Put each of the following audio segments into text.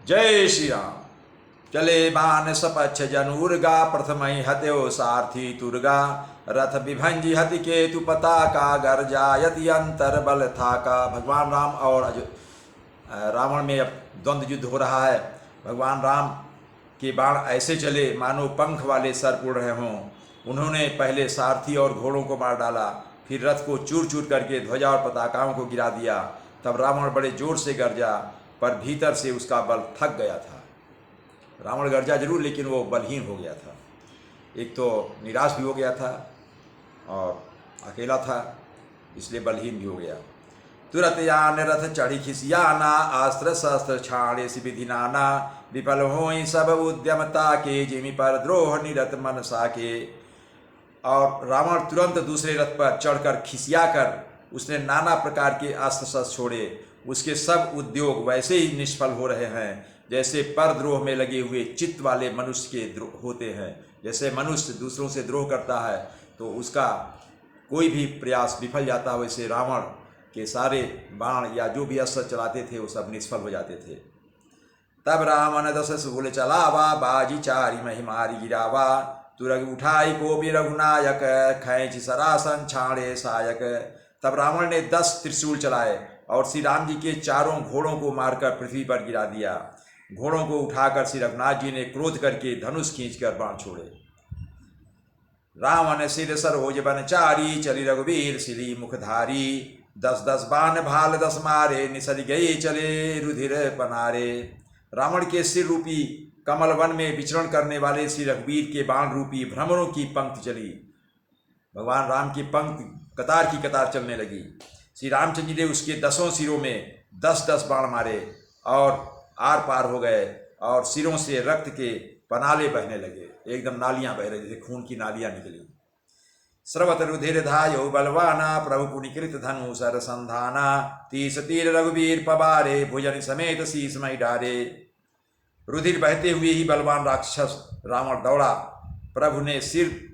जय श्री राम। चले बान सपच्छ जनूर्गा, प्रथमई हत्यो सारथी तुर्गा, रथ विभंजी हति केतु पताका, गर्जायति अंतर बल थाका। भगवान राम और रावण में अब द्वंद्व युद्ध हो रहा है। भगवान राम के बाण ऐसे चले मानो पंख वाले सर उड़ रहे हों। उन्होंने पहले सारथी और घोड़ों को मार डाला, फिर रथ को चूर चूर करके ध्वजा और पताकाओं को गिरा दिया। तब रावण बड़े जोर से गरजा, पर भीतर से उसका बल थक गया था। रावण गरजा जरूर, लेकिन वो बलहीन हो गया था। एक तो निराश भी हो गया था और अकेला था, इसलिए बलहीन भी हो गया। तुरत यान रथ चढ़ी खिसियाना, अस्त्र शस्त्र छाड़े सि विधि नाना, विफल होई सब उद्यमता के, जिमि पर द्रोह निरत मन साके। और रावण तुरंत दूसरे रथ पर चढ़कर खिसिया कर उसने नाना प्रकार के अस्त्र शस्त्र छोड़े। उसके सब उद्योग वैसे ही निष्फल हो रहे हैं जैसे परद्रोह में लगे हुए चित्त वाले मनुष्य के होते हैं। जैसे मनुष्य दूसरों से द्रोह करता है तो उसका कोई भी प्रयास विफल जाता है, वैसे रावण के सारे बाण या जो भी अस्त्र चलाते थे वो सब निष्फल हो जाते थे। तब रावण दस बोले चलावा, बाजी चारी महिमारी गिरावा, तुरग उठाई को भी रघुनायक, खैंच सरासन छाड़े सायक। तब रावण ने 10 त्रिशूल चलाए और श्री राम जी के चारों घोड़ों को मारकर पृथ्वी पर गिरा दिया। घोड़ों को उठाकर श्री रघुनाथ जी ने क्रोध करके धनुष खींचकर बाण छोड़े। रावण सिर सरोज बनचारी, चली रघुवीर सिली मुखधारी, 10-10 बाण भाल 10 मारे, निसर गए चले रुधिर पनारे। रावण के सिर रूपी कमल वन में विचरण करने वाले श्री रघुवीर के बाण रूपी भ्रमरों की पंक्ति चली। भगवान राम की पंक्ति कतार की कतार चलने लगी। श्री रामचंद्र जी ने उसके 10 सिरों में 10-10 बाण मारे और आर पार हो गए और सिरों से रक्त के पनाले बहने लगे, एकदम नालियां बह रही, जैसे खून की नालियां निकली। स्रवत रुधिर धायो बलवाना, प्रभु पुनिकृत धनु सर संधाना, 30 तीर रघुवीर पबारे, भुजन समेत शीस मई डारे। रुधिर बहते हुए ही बलवान राक्षस रावण दौड़ा। प्रभु ने सिर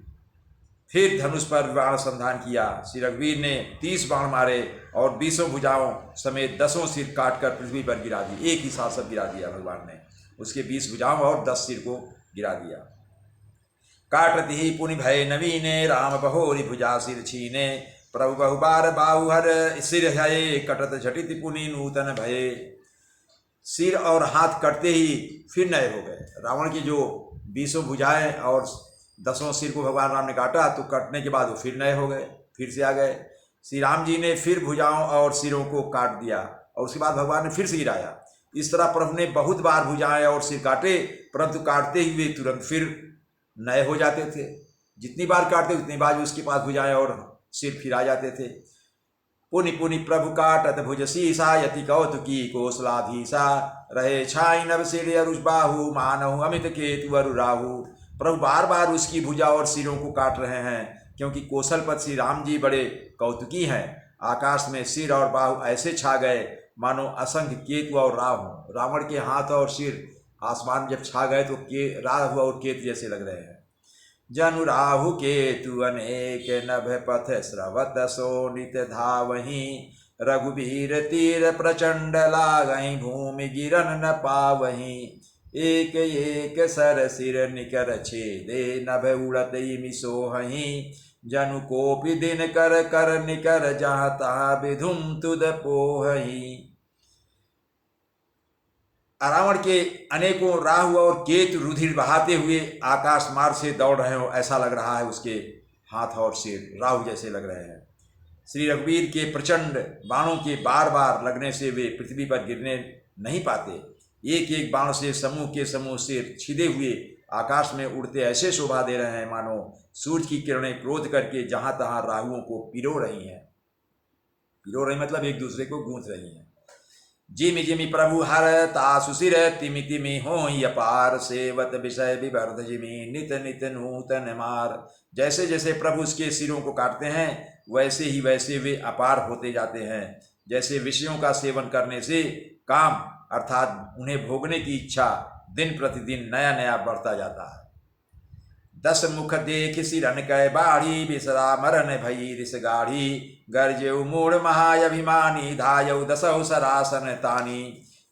फिर धनुष पर बाण संधान किया। श्री रघुवीर ने 30 बाण मारे और 20 भुजाओं समेत 10 सिर काटकर पृथ्वी पर गिरा दिए। एक ही साथ सब गिरा दिया भगवान ने, उसके 20 भुजाओं और 10 सिर को गिरा दिया। काटति ही पुनि भय नवीने, राम बहोरी भुजा सिर छीने, प्रभु बहुबार बाहुहर सिर है, कटत झटिति पुनि नूतन भये। सिर और हाथ कटते ही फिर नए हो गए। रावण की जो 20 भुजाएं और 10 सिर को भगवान राम ने काटा तो कटने के बाद वो फिर नए हो गए, फिर से आ गए। श्री राम जी ने फिर भुजाओं और सिरों को काट दिया और उसके बाद भगवान ने फिर से गिराया। इस तरह प्रभु ने बहुत बार भुजाएं और सिर काटे, परंतु काटते हुए तुरंत फिर नए हो जाते थे। जितनी बार काटते उतनी बार उसके पास भुजाएं और सिर फिर आ जाते थे। पुनि पुनि प्रभु काटत भुज शीसा, यति कौतुकी कौशलाधीसा, रहे छाई नभ सिर अरुष बाहु, मानहु अमित केतु अरु राहु। प्रभु बार बार उसकी भुजा और सिरों को काट रहे हैं क्योंकि कौशलपति श्री राम जी बड़े कौतुकी हैं। आकाश में सिर और बाहु ऐसे छा गए मानो असंख्य केतु और राहु। रावण के हाथ और सिर आसमान जब छा गए तो राहु और केतु जैसे लग रहे हैं। जनु राहु केतु अनेक, नभ पथ स्रवत शोणित धावहीं, रघुवीर तीर प्रचंड लागहीं, भूमि गिरन न पावहीं। एक एक सर सिर निकर छेदे, नभ उड़त मिसोहहीं, जनु कोपि दिन कर कर निकर, जहाँ तहाँ विधुम तुद पोहहीं। रावण के अनेकों राहु और केतु रुधिर बहाते हुए आकाश मार्ग से दौड़ रहे हो, ऐसा लग रहा है। उसके हाथ और सिर राहु जैसे लग रहे हैं। श्री रघुवीर के प्रचंड बाणों के बार बार लगने से वे पृथ्वी पर गिरने नहीं पाते। एक एक बाण से समूह के समूह सिर छिदे हुए आकाश में उड़ते ऐसे शोभा दे रहे हैं मानो सूर्य की किरणें क्रोध करके जहां तहां राहुओं को पिरो रही हैं। पिरो रही मतलब एक दूसरे को गूंथ रही हैं। जिमि जिमि प्रभु हर तासु सिर, तिमि तिमि होई अपार, सेवत विषय विवर्ध जिमि, नित नित नूतन मार। जैसे जैसे प्रभु उसके सिरों को काटते हैं वैसे वे अपार होते जाते हैं। जैसे विषयों का सेवन करने से काम अर्थात उन्हें भोगने की इच्छा दिन प्रतिदिन नया नया बढ़ता जाता है। 10 मुख देख सिरन कै बाढ़ी, बिसरा मरन भई रिस गाढ़ी, गर्जेउ मूढ़ महाअभिमानी, धायउ 10 सरासन तानी।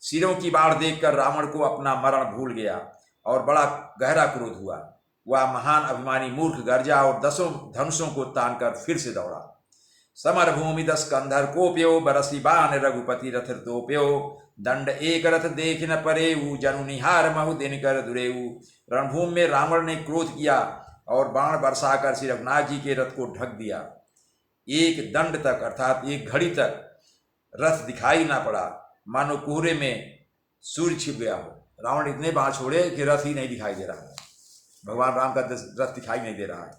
सिरों की बाढ़ देखकर रावण को अपना मरण भूल गया और बड़ा गहरा क्रोध हुआ। वह महान अभिमानी मूर्ख गर्जा और 10 धनुषों को तानकर फिर से दौड़ा। समर भूमि 10 कंधर कोप्यो, बरसी बाण रघुपति रथ तोप्यो। दंड एक रथ देख न परेऊ, जनु निहार महु दिनकर दुरेऊ। रणभूमि में रावण ने क्रोध किया और बाण बरसाकर श्री रघुनाथ जी के रथ को ढक दिया। एक दंड तक अर्थात एक घड़ी तक रथ दिखाई ना पड़ा, मानो कोहरे में सूर्य छिप गया हो। रावण इतने बाण छोड़े कि रथ ही नहीं दिखाई दे रहा है, भगवान राम का रथ दिखाई नहीं दे रहा है।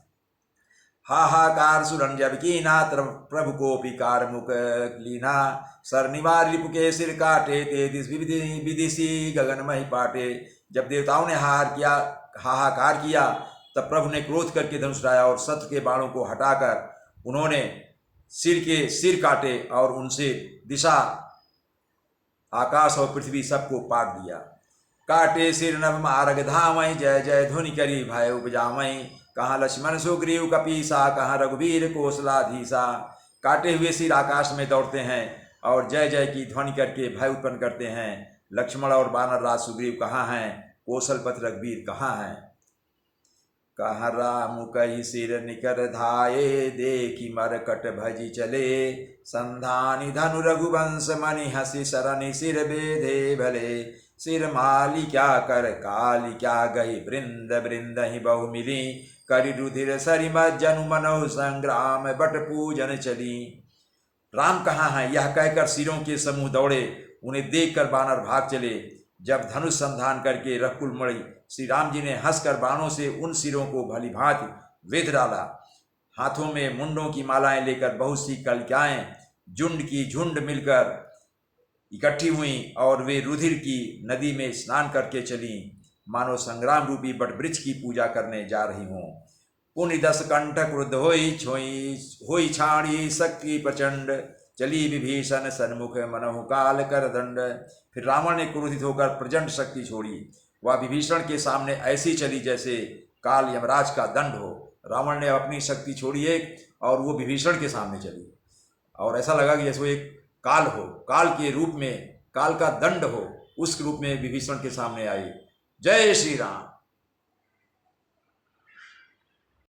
हाहाकार सुरंजब कीना, प्रभु को पिकार मुख लीना। सर निवार रिपु के सिर काटे, तेदिस विदिशी गगन मही पाटे। जब देवताओं ने हाहाकार किया तब प्रभु ने क्रोध करके धनुष उठाया और शत्रु के बाणों को हटाकर उन्होंने सिर काटे और उनसे दिशा आकाश और पृथ्वी सबको पाट दिया। काटे सिर नभ मारग धामई, जय जय ध्वनि करी भय उपजामई। कहाँ लक्ष्मण सुग्रीव कपीसा, कहाँ रघुवीर कौशलाधीसा। काटे हुए सिर आकाश में दौड़ते हैं और जय जय की ध्वनि करके भय उत्पन्न करते हैं। लक्ष्मण और वानर राज सुग्रीव कहाँ हैं, कौशलपति रघुवीर कहाँ हैं। कहाँ राम कही सिर निकर धाये, देखी मरकट भजी चले। संधानी धनु रघुवंश मणि, हसी सरनि सिर बेधे भले। सिर माली क्या कर काली, क्या गई वृंद वृंद ही बहु मिली। करि रुधिर सरिमत जनु मनहु, संग्राम बट पूजन चली। राम कहाँ हैं यह कहकर सिरों के समूह दौड़े, उन्हें देखकर बानर भाग चले। जब धनुष संधान करके रकुल मणि श्री राम जी ने हंसकर बाणों से उन सिरों को भली भांति वेध डाला। हाथों में मुंडों की मालाएं लेकर बहुत सी कलिकाएं झुंड की झुंड मिलकर इकट्ठी हुई और वे रुधिर की नदी में स्नान करके चली, मानो संग्राम रूपी बट वृक्ष की पूजा करने जा रही हों। पुनि 10 कंठ क्रुद्ध होई छाणी, शक्ति प्रचंड। चली विभीषण सन्मुख, मनहु काल कर दंड। फिर रावण ने क्रोधित होकर प्रचंड शक्ति छोड़ी। वह विभीषण के सामने ऐसी चली जैसे काल यमराज का दंड हो। रावण ने अपनी शक्ति छोड़ी एक और वो विभीषण के सामने चली और ऐसा लगा कि जैसे वो एक काल हो, काल के रूप में, काल का दंड हो, उस रूप में विभीषण के सामने आई। जय श्री राम।